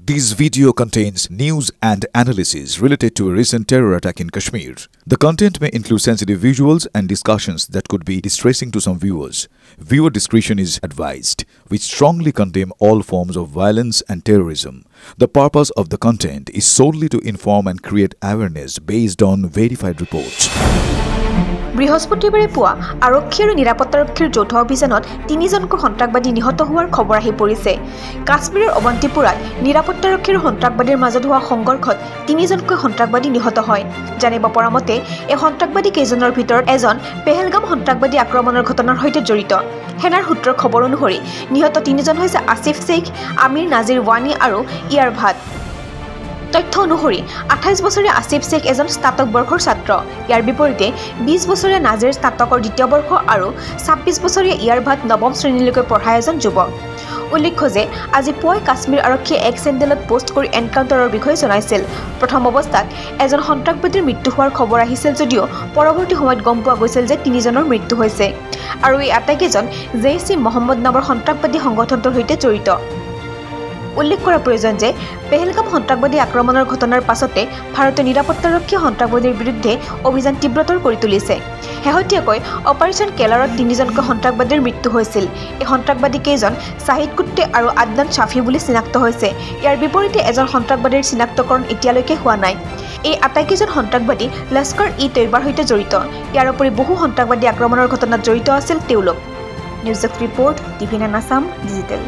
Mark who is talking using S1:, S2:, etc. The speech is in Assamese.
S1: This video contains news and analysis related to a recent terror attack in Kashmir. The content may include sensitive visuals and discussions that could be distressing to some viewers. Viewer discretion is advised. We strongly condemn all forms of violence and terrorism. The purpose of the content is solely to inform and create awareness based on verified reports.
S2: বৃহস্পতিবাৰে পুৱা আৰক্ষী আৰু নিৰাপত্তাৰক্ষীৰ যৌথ অভিযানত তিনিজনকৈ সন্ত্ৰাসবাদী নিহত হোৱাৰ খবৰ আহি পৰিছে। কাশ্মীৰৰ অৱন্তিপুৰাত নিৰাপত্তাৰক্ষী আৰু সন্ত্ৰাসবাদীৰ মাজত হোৱা সংঘৰ্ষত তিনিজনকৈ সন্ত্ৰাসবাদী নিহত হয়। জানিব পৰা মতে এই সন্ত্ৰাসবাদী কেইজনৰ ভিতৰত এজন পেহেলগাম সন্ত্ৰাসবাদী আক্ৰমণৰ ঘটনাৰ সৈতে জড়িত। সেনাৰ সূত্ৰৰ খবৰ অনুসৰি নিহত তিনিজন হৈছে আসিফ শেখ, আমিৰ নাজিৰ ৱানী আৰু ইয়াৰ ভাট। তথ্য অনুসৰি 28 বছৰীয়া আসিফ শেখ এজন স্নাতক বৰ্ষৰ ছাত্ৰ। ইয়াৰ বিপৰীতে 20 বছৰীয়া নাজিৰ স্নাতকৰ দ্বিতীয় বৰ্ষ আৰু 26 বছৰীয়া ইয়াৰ ভাট নৱম শ্ৰেণীলৈকে পঢ়া এজন যুৱক। উল্লেখ্য যে আজি পুৱাই কাশ্মীৰ আৰক্ষীয়ে এক চেণ্ডেলত পোষ্ট কৰি এনকাউণ্টাৰৰ বিষয়ে জনাইছিল। প্ৰথম অৱস্থাত এজন সন্ত্ৰাসবাদীৰ মৃত্যু হোৱাৰ খবৰ আহিছিল যদিও পৰৱৰ্তী সময়ত গম পোৱা গৈছিল যে তিনিজনৰ মৃত্যু হৈছে আৰু এই আটাইকেইজন জেইচ-ই-মহম্মদ নামৰ সন্ত্ৰাসবাদী সংগঠনটোৰ সৈতে জড়িত। উল্লেখ কৰাৰ প্ৰয়োজন যে পেহেলগাম সন্ত্ৰাসবাদী আক্ৰমণৰ ঘটনাৰ পাছতে ভাৰতীয় নিৰাপত্তাৰক্ষীয়ে সন্ত্ৰাসবাদীৰ বিৰুদ্ধে অভিযান তীব্ৰতৰ কৰি তুলিছে। শেহতীয়াকৈ অপাৰেশ্যন কেলাৰত তিনিজনকৈ সন্ত্ৰাসবাদীৰ মৃত্যু হৈছিল। এই সন্ত্ৰাসবাদী কেইজন শ্বাহিদ কুট্টে আৰু আদনান শ্বাফি বুলি চিনাক্ত হৈছে। ইয়াৰ বিপৰীতে এজন সন্ত্ৰাসবাদীৰ চিনাক্তকৰণ এতিয়ালৈকে হোৱা নাই। এই আটাইকেইজন সন্ত্ৰাসবাদী লস্কৰ-ই-তৈয়বাৰ সৈতে জড়িত। ইয়াৰ উপৰি বহু সন্ত্ৰাসবাদী আক্ৰমণৰ ঘটনাত জড়িত আছিল তেওঁলোক। News desk report, TV nine Assam digital.